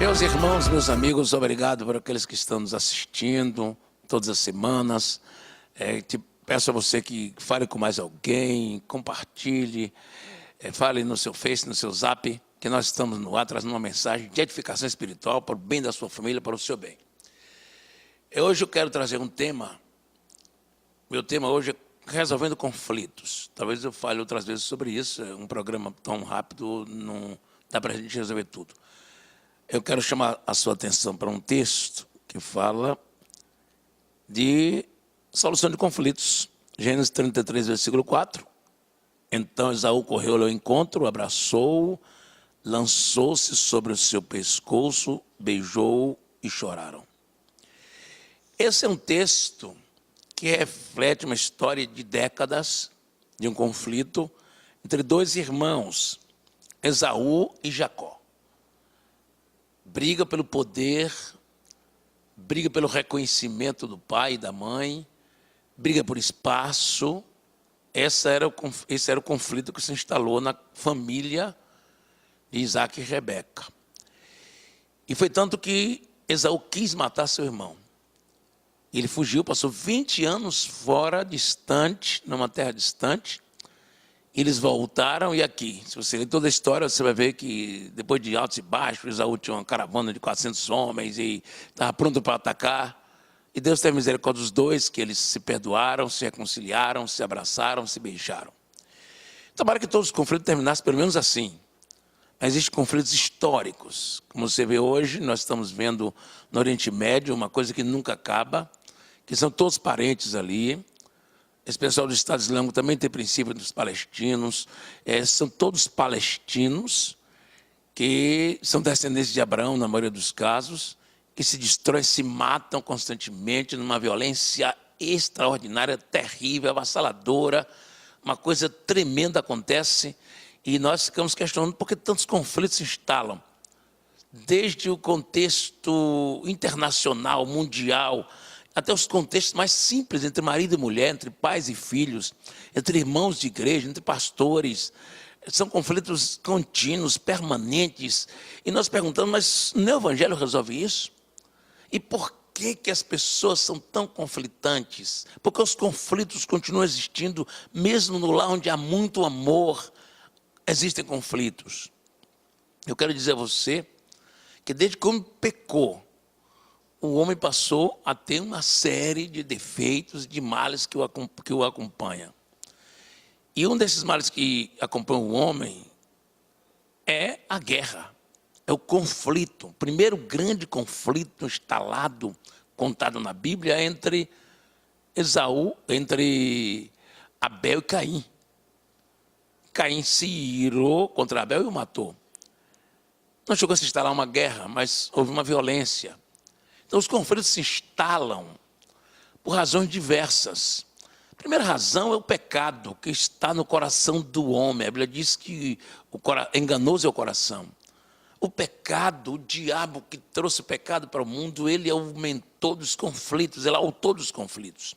Meus irmãos, meus amigos, obrigado por aqueles que estão nos assistindo todas as semanas. Peço a você que fale com mais alguém, compartilhe, fale no seu Face, no seu Zap, que nós estamos no ar trazendo uma mensagem de edificação espiritual para o bem da sua família, para o seu bem. Hoje eu quero trazer um tema. Meu tema hoje é resolvendo conflitos. Talvez eu fale outras vezes sobre isso. É um programa tão rápido, não dá para a gente resolver tudo. Eu quero chamar a sua atenção para um texto que fala de solução de conflitos. Gênesis 33, versículo 4. Então Esaú correu ao encontro, abraçou-o, lançou-se sobre o seu pescoço, beijou-o e choraram. Esse é um texto que reflete uma história de décadas de um conflito entre dois irmãos, Esaú e Jacó. Briga pelo poder, briga pelo reconhecimento do pai e da mãe, briga por espaço. Esse era o conflito que se instalou na família de Isaac e Rebeca. E foi tanto que Esaú quis matar seu irmão. Ele fugiu, passou 20 anos fora, distante, numa terra distante. Eles voltaram e aqui, se você ler toda a história, você vai ver que depois de altos e baixos, Esaú tinha uma caravana de 400 homens e estava pronto para atacar. E Deus teve misericórdia dos dois, que eles se perdoaram, se reconciliaram, se abraçaram, se beijaram. Tomara que todos os conflitos terminassem pelo menos assim. Mas existem conflitos históricos. Como você vê hoje, nós estamos vendo no Oriente Médio uma coisa que nunca acaba, que são todos parentes ali. Esse pessoal do Estado Islâmico também tem princípio dos palestinos. São todos palestinos que são descendentes de Abraão, na maioria dos casos, que se destroem, se matam constantemente numa violência extraordinária, terrível, avassaladora. Uma coisa tremenda acontece e nós ficamos questionando por que tantos conflitos se instalam. Desde o contexto internacional, mundial, até os contextos mais simples, entre marido e mulher, entre pais e filhos, entre irmãos de igreja, entre pastores. São conflitos contínuos, permanentes. E nós perguntamos, mas no Evangelho resolve isso? E por que as pessoas são tão conflitantes? Porque os conflitos continuam existindo, mesmo no lar onde há muito amor, existem conflitos. Eu quero dizer a você que desde que o homem pecou, o homem passou a ter uma série de defeitos, de males que o acompanham. E um desses males que acompanha o homem é a guerra, é o conflito. O primeiro grande conflito instalado, contado na Bíblia, é entre Abel e Caim. Caim se irou contra Abel e o matou. Não chegou a se instalar uma guerra, mas houve uma violência. Então, os conflitos se instalam por razões diversas. A primeira razão é o pecado que está no coração do homem. A Bíblia diz que enganoso é o coração. O pecado, o diabo que trouxe o pecado para o mundo, ele é o mentor dos conflitos, ele é o autor dos conflitos.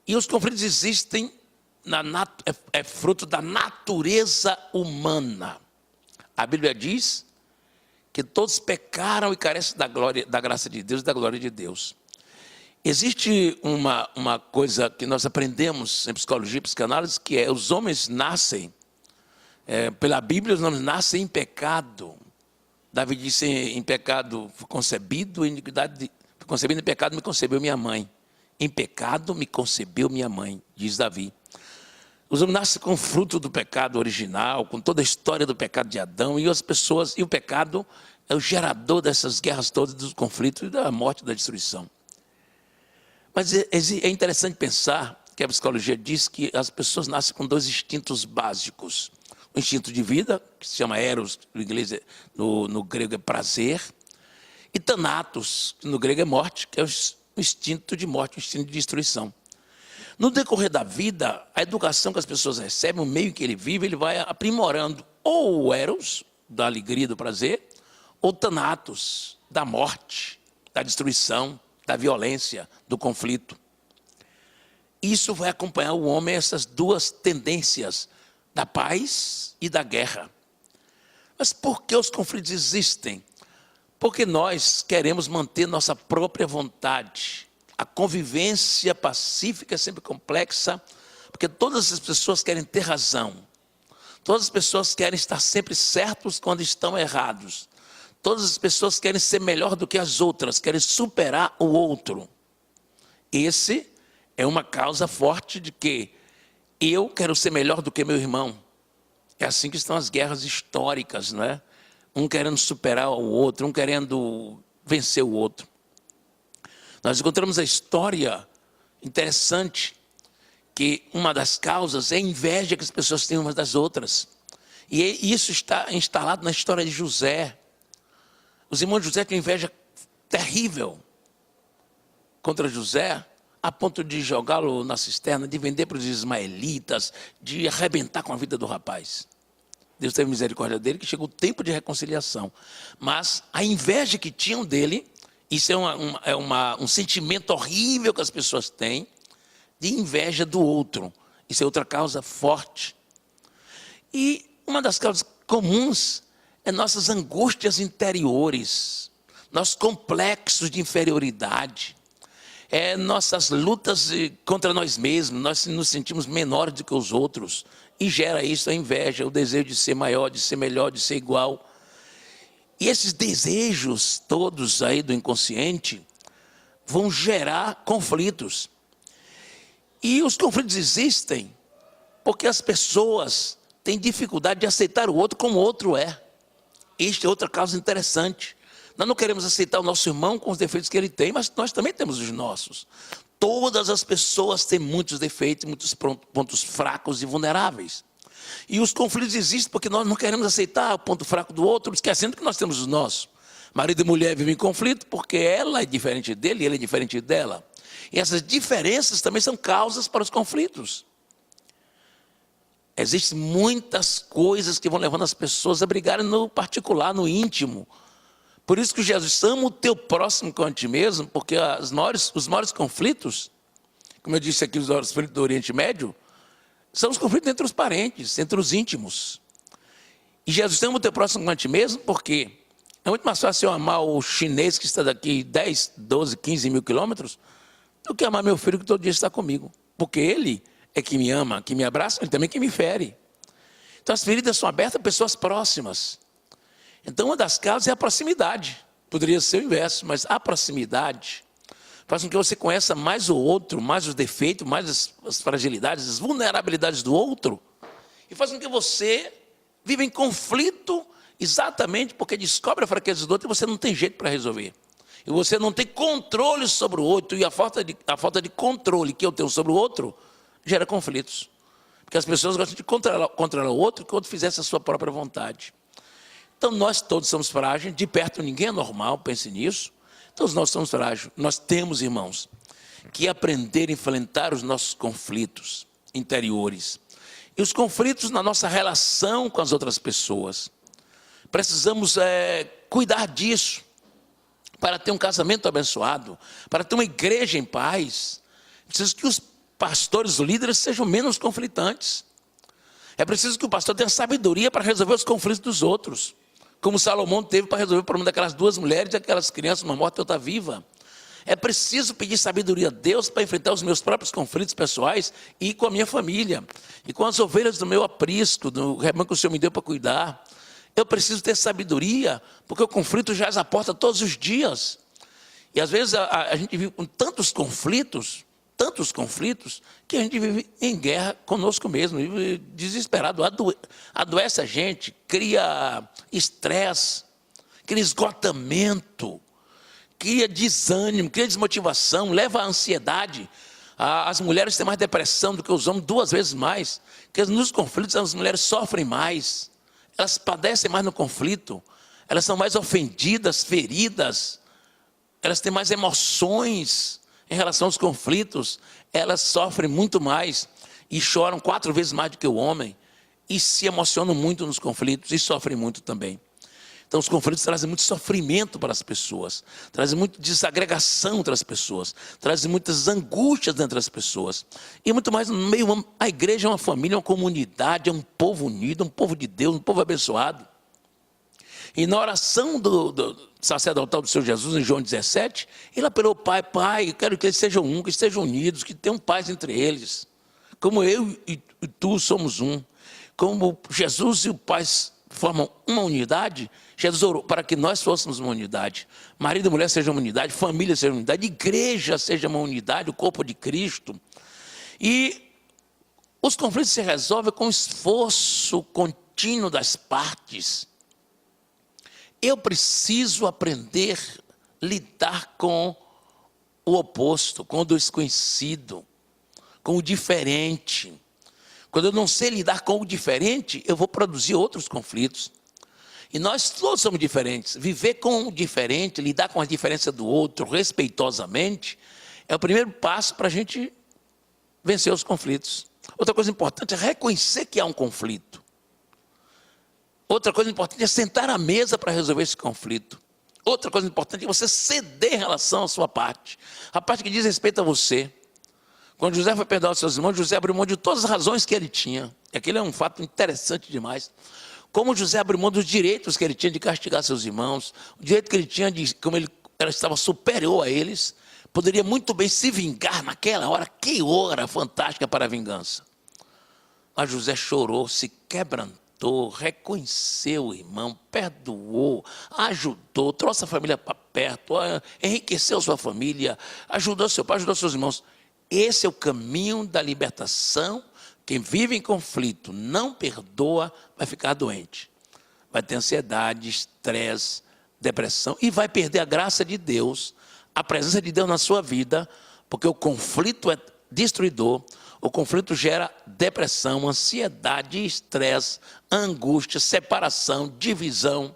E os conflitos existem, é fruto da natureza humana. A Bíblia diz que todos pecaram e carecem da graça de Deus e da glória de Deus. Existe uma coisa que nós aprendemos em psicologia e psicanálise, que é os homens nascem, pela Bíblia, os homens nascem em pecado. Davi disse, em pecado fui concebido, em iniquidade, fui concebido em pecado me concebeu minha mãe. Em pecado me concebeu minha mãe, diz Davi. Os homens nascem com o fruto do pecado original, com toda a história do pecado de Adão, e o pecado é o gerador dessas guerras todas, dos conflitos e da morte e da destruição. Mas é interessante pensar que a psicologia diz que as pessoas nascem com dois instintos básicos. O instinto de vida, que se chama eros, no inglês, no grego é prazer, e thanatos, que no grego é morte, que é o instinto de morte, o instinto de destruição. No decorrer da vida, a educação que as pessoas recebem, o meio que ele vive, ele vai aprimorando ou o eros, da alegria, do prazer, ou thanatos, da morte, da destruição, da violência, do conflito. Isso vai acompanhar o homem, essas duas tendências, da paz e da guerra. Mas por que os conflitos existem? Porque nós queremos manter nossa própria vontade. A convivência pacífica é sempre complexa, porque todas as pessoas querem ter razão. Todas as pessoas querem estar sempre certos quando estão errados. Todas as pessoas querem ser melhor do que as outras, querem superar o outro. Esse é uma causa forte de que eu quero ser melhor do que meu irmão. É assim que estão as guerras históricas, não é? Um querendo superar o outro, um querendo vencer o outro. Nós encontramos a história interessante, que uma das causas é a inveja que as pessoas têm umas das outras. E isso está instalado na história de José. Os irmãos de José tinham inveja terrível contra José, a ponto de jogá-lo na cisterna, de vender para os ismaelitas, de arrebentar com a vida do rapaz. Deus teve misericórdia dele, que chegou o tempo de reconciliação. Mas a inveja que tinham dele, isso é um sentimento horrível que as pessoas têm, de inveja do outro. Isso é outra causa forte. E uma das causas comuns é nossas angústias interiores, nossos complexos de inferioridade, nossas lutas contra nós mesmos. Nós nos sentimos menores do que os outros, e gera isso a inveja, o desejo de ser maior, de ser melhor, de ser igual. E esses desejos todos aí do inconsciente vão gerar conflitos. E os conflitos existem porque as pessoas têm dificuldade de aceitar o outro como o outro é. Esta é outra causa interessante. Nós não queremos aceitar o nosso irmão com os defeitos que ele tem, mas nós também temos os nossos. Todas as pessoas têm muitos defeitos, muitos pontos fracos e vulneráveis. E os conflitos existem porque nós não queremos aceitar o ponto fraco do outro, esquecendo que nós temos os nossos. Marido e mulher vivem em conflito porque ela é diferente dele e ele é diferente dela. E essas diferenças também são causas para os conflitos. Existem muitas coisas que vão levando as pessoas a brigarem no particular, no íntimo. Por isso que Jesus ama o teu próximo como a ti mesmo, porque os maiores conflitos, como eu disse aqui, os maiores conflitos do Oriente Médio, são os conflitos entre os parentes, entre os íntimos. E Jesus ama o teu próximo como a ti mesmo, porque é muito mais fácil eu amar o chinês que está daqui 10, 12, 15 mil quilômetros, do que amar meu filho que todo dia está comigo. Porque ele é que me ama, que me abraça, ele também é que me fere. Então as feridas são abertas a pessoas próximas. Então uma das causas é a proximidade. Poderia ser o inverso, mas a proximidade faz com que você conheça mais o outro, mais os defeitos, mais as fragilidades, as vulnerabilidades do outro. E faz com que você viva em conflito exatamente porque descobre a fraqueza do outro e você não tem jeito para resolver. E você não tem controle sobre o outro, e a falta de controle que eu tenho sobre o outro gera conflitos. Porque as pessoas gostam de controlar o outro, que o outro fizesse a sua própria vontade. Então nós todos somos frágeis, de perto ninguém é normal, pense nisso. Todos nós somos frágeis. Nós temos, irmãos, que aprender a enfrentar os nossos conflitos interiores. E os conflitos na nossa relação com as outras pessoas. Precisamos cuidar disso. Para ter um casamento abençoado, para ter uma igreja em paz, é preciso que os pastores, os líderes, sejam menos conflitantes. É preciso que o pastor tenha sabedoria para resolver os conflitos dos outros, como Salomão teve para resolver o problema daquelas duas mulheres e aquelas crianças, uma morta e outra viva. É preciso pedir sabedoria a Deus para enfrentar os meus próprios conflitos pessoais e com a minha família, e com as ovelhas do meu aprisco, do rebanho que o Senhor me deu para cuidar. Eu preciso ter sabedoria, porque o conflito jaz à porta todos os dias. E às vezes a gente vive com tantos conflitos, que a gente vive em guerra conosco mesmo, vive desesperado, adoece a gente, cria estresse, cria esgotamento, cria desânimo, cria desmotivação, leva à ansiedade. As mulheres têm mais depressão do que os homens, 2 vezes mais, porque nos conflitos as mulheres sofrem mais. Elas padecem mais no conflito, elas são mais ofendidas, feridas, elas têm mais emoções em relação aos conflitos, elas sofrem muito mais e choram 4 vezes mais do que o homem e se emocionam muito nos conflitos e sofrem muito também. Então os conflitos trazem muito sofrimento para as pessoas, trazem muita desagregação entre as pessoas, trazem muitas angústias entre as pessoas. E muito mais no meio, a igreja é uma família, uma comunidade, é um povo unido, um povo de Deus, um povo abençoado. E na oração do sacerdotal do Senhor Jesus, em João 17, ele apelou: Pai, eu quero que eles sejam um, que estejam unidos, que tenham paz entre eles. Como eu e tu somos um. Como Jesus e o Pai formam uma unidade, Jesus orou para que nós fôssemos uma unidade. Marido e mulher sejam uma unidade, família seja uma unidade, igreja seja uma unidade, o corpo de Cristo. E os conflitos se resolvem com o esforço contínuo das partes. Eu preciso aprender a lidar com o oposto, com o desconhecido, com o diferente. Quando eu não sei lidar com o diferente, eu vou produzir outros conflitos. E nós todos somos diferentes. Viver com o diferente, lidar com a diferença do outro respeitosamente, é o primeiro passo para a gente vencer os conflitos. Outra coisa importante é reconhecer que há um conflito. Outra coisa importante é sentar à mesa para resolver esse conflito. Outra coisa importante é você ceder em relação à sua parte. A parte que diz respeito a você. Quando José foi perdoar os seus irmãos, José abriu mão de todas as razões que ele tinha. E aquele é um fato interessante demais. Como José abriu mão dos direitos que ele tinha de castigar seus irmãos, o direito que ele tinha de, como ele estava superior a eles, poderia muito bem se vingar naquela hora. Que hora fantástica para a vingança. Mas José chorou, se quebrantou, reconheceu o irmão, perdoou, ajudou, trouxe a família para perto, enriqueceu sua família, ajudou seu pai, ajudou seus irmãos. Esse é o caminho da libertação. Quem vive em conflito, não perdoa, vai ficar doente. Vai ter ansiedade, estresse, depressão e vai perder a graça de Deus, a presença de Deus na sua vida, porque o conflito é destruidor, o conflito gera depressão, ansiedade, estresse, angústia, separação, divisão,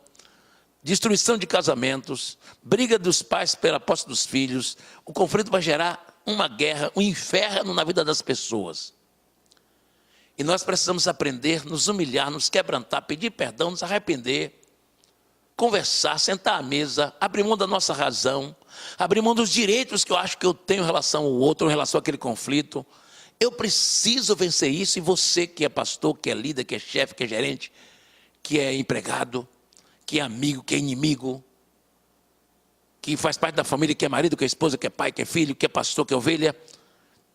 destruição de casamentos, briga dos pais pela posse dos filhos. O conflito vai gerar uma guerra, um inferno na vida das pessoas. E nós precisamos aprender, nos humilhar, nos quebrantar, pedir perdão, nos arrepender, conversar, sentar à mesa, abrir mão da nossa razão, abrir mão dos direitos que eu acho que eu tenho em relação ao outro, em relação àquele conflito. Eu preciso vencer isso. E você que é pastor, que é líder, que é chefe, que é gerente, que é empregado, que é amigo, que é inimigo, que faz parte da família, que é marido, que é esposa, que é pai, que é filho, que é pastor, que é ovelha.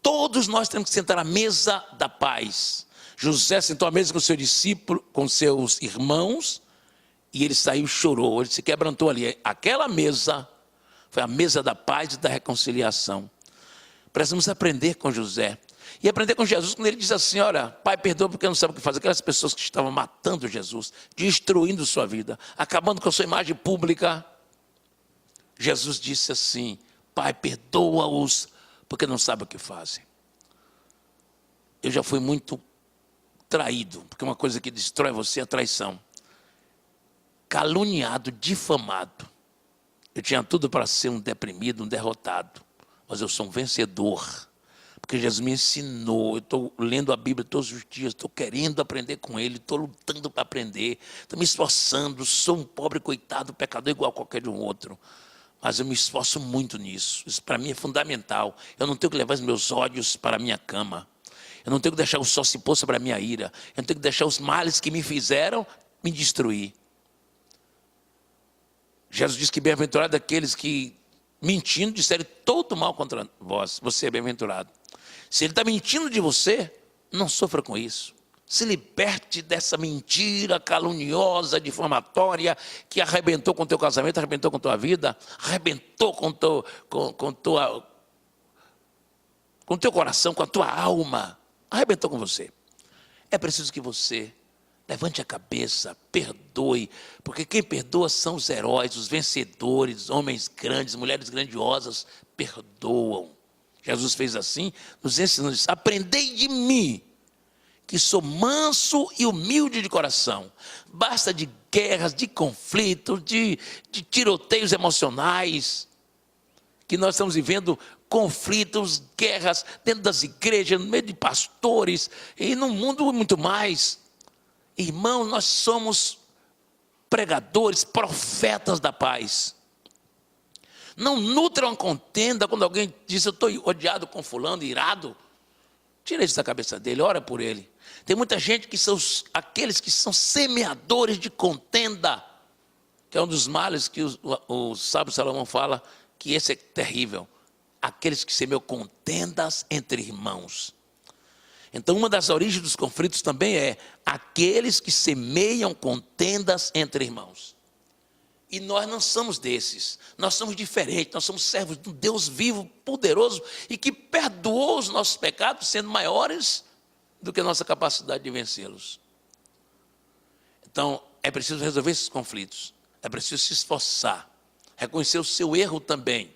Todos nós temos que sentar à mesa da paz. José sentou à mesa com seu discípulo, com seus irmãos, e ele saiu e chorou, ele se quebrantou ali. Aquela mesa foi a mesa da paz e da reconciliação. Precisamos aprender com José. E aprender com Jesus quando ele diz assim: olha, Pai, perdoa porque não sabe o que fazer. Aquelas pessoas que estavam matando Jesus, destruindo sua vida, acabando com a sua imagem pública. Jesus disse assim: Pai, perdoa-os porque não sabem o que fazem. Eu já fui muito traído, porque uma coisa que destrói você é a traição. Caluniado, difamado. Eu tinha tudo para ser um deprimido, um derrotado, mas eu sou um vencedor, porque Jesus me ensinou. Eu estou lendo a Bíblia todos os dias, estou querendo aprender com Ele, estou lutando para aprender, estou me esforçando. Sou um pobre coitado, pecador igual a qualquer um outro, mas eu me esforço muito nisso. Isso para mim é fundamental. Eu não tenho que levar os meus ódios para a minha cama, eu não tenho que deixar o sol se pôr sobre a minha ira, eu não tenho que deixar os males que me fizeram me destruir. Jesus diz que bem-aventurado aqueles que, mentindo, disserem todo mal contra vós. Você é bem-aventurado. Se ele está mentindo de você, não sofra com isso. Se liberte dessa mentira caluniosa, difamatória, que arrebentou com o teu casamento, arrebentou com a tua vida, arrebentou com o teu coração, com a tua alma. Arrebentou com você. É preciso que você levante a cabeça, perdoe, porque quem perdoa são os heróis, os vencedores, homens grandes, mulheres grandiosas, perdoam. Jesus fez assim, nos ensinando isso: aprendei de mim, que sou manso e humilde de coração. Basta de guerras, de conflitos, de tiroteios emocionais, que nós estamos vivendo conflitos, guerras dentro das igrejas, no meio de pastores e no mundo muito mais. Irmãos, nós somos pregadores, profetas da paz. Não nutram contenda quando alguém diz: eu estou odiado com fulano, irado. Tira isso da cabeça dele, ora por ele. Tem muita gente que são aqueles que são semeadores de contenda. que é um dos males que o sábio Salomão fala, que esse é terrível. Aqueles que semeiam contendas entre irmãos. Então, uma das origens dos conflitos também é aqueles que semeiam contendas entre irmãos. E nós não somos desses, nós somos diferentes, nós somos servos de um Deus vivo, poderoso e que perdoou os nossos pecados, sendo maiores do que a nossa capacidade de vencê-los. Então, é preciso resolver esses conflitos, é preciso se esforçar, reconhecer o seu erro também.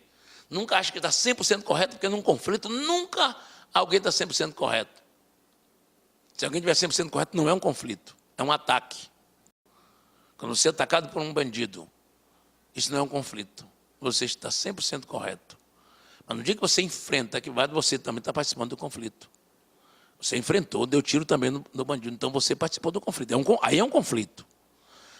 Nunca ache que está 100% correto, porque num conflito nunca alguém está 100% correto. Se alguém estiver 100% correto, não é um conflito, é um ataque. Quando você é atacado por um bandido, isso não é um conflito, você está 100% correto. Mas no dia que você enfrenta, você também está participando do conflito. Você enfrentou, deu tiro também no bandido, então você participou do conflito. Aí é um conflito.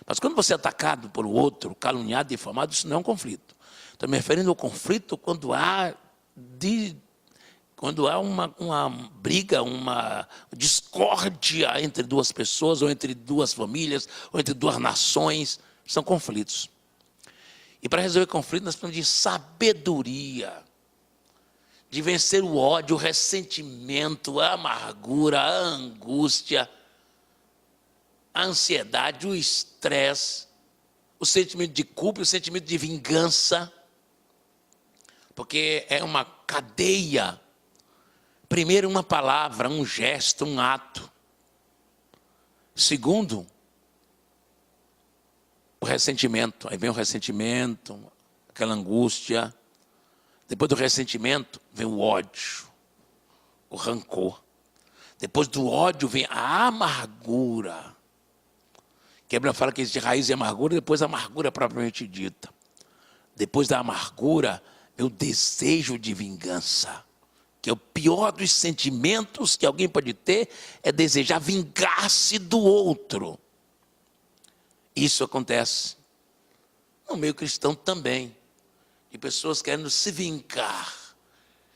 Mas quando você é atacado por outro, caluniado, difamado, isso não é um conflito. Estou me referindo ao conflito quando há uma briga, uma discórdia entre duas pessoas, ou entre duas famílias, ou entre duas nações. São conflitos. E para resolver conflito, nós precisamos de sabedoria, de vencer o ódio, o ressentimento, a amargura, a angústia, a ansiedade, o estresse, o sentimento de culpa, o sentimento de vingança, porque é uma cadeia. Primeiro, uma palavra, um gesto, um ato. Segundo, o ressentimento. Aí vem o ressentimento, aquela angústia. Depois do ressentimento, vem o ódio, o rancor. Depois do ódio, vem a amargura. Que a Bíblia fala que existe raiz e amargura, depois a amargura propriamente dita. Depois da amargura, vem o desejo de vingança. Que é o pior dos sentimentos que alguém pode ter, é desejar vingar-se do outro. Isso acontece no meio cristão também, de pessoas querendo se vingar,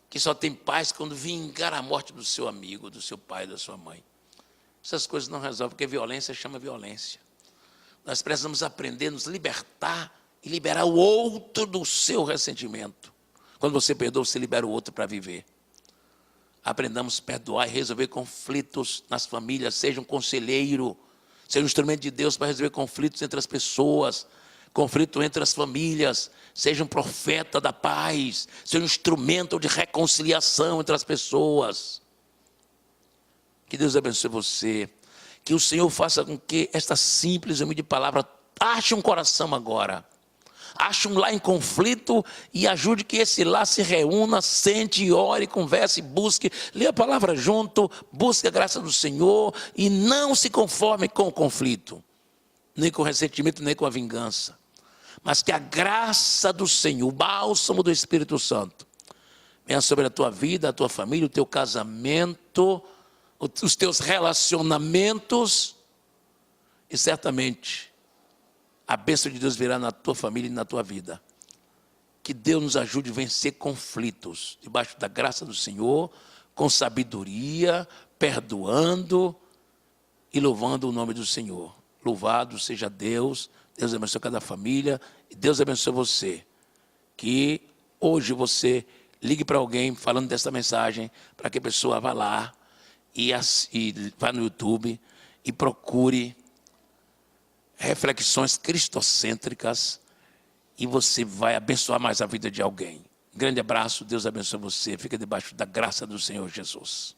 que só tem paz quando vingar a morte do seu amigo, do seu pai, da sua mãe. Essas coisas não resolvem, porque violência chama violência. Nós precisamos aprender a nos libertar e liberar o outro do seu ressentimento. Quando você perdoa, você libera o outro para viver. Aprendamos a perdoar e resolver conflitos nas famílias, seja um conselheiro, seja um instrumento de Deus para resolver conflitos entre as pessoas, conflito entre as famílias, seja um profeta da paz, seja um instrumento de reconciliação entre as pessoas. Que Deus abençoe você, que o Senhor faça com que esta simples e humilde palavra ache um coração agora, ache um lar em conflito e ajude que esse lar se reúna, sente, ore, converse, busque, lê a palavra junto, busque a graça do Senhor e não se conforme com o conflito, nem com o ressentimento, nem com a vingança. Mas que a graça do Senhor, o bálsamo do Espírito Santo, venha sobre a tua vida, a tua família, o teu casamento, os teus relacionamentos e certamente a bênção de Deus virá na tua família e na tua vida. Que Deus nos ajude a vencer conflitos, debaixo da graça do Senhor, com sabedoria, perdoando e louvando o nome do Senhor. Louvado seja Deus, Deus abençoe cada família, e Deus abençoe você. Que hoje você ligue para alguém falando dessa mensagem, para que a pessoa vá lá e vá no YouTube e procure reflexões cristocêntricas e você vai abençoar mais a vida de alguém. Grande abraço, Deus abençoe você. Fica debaixo da graça do Senhor Jesus.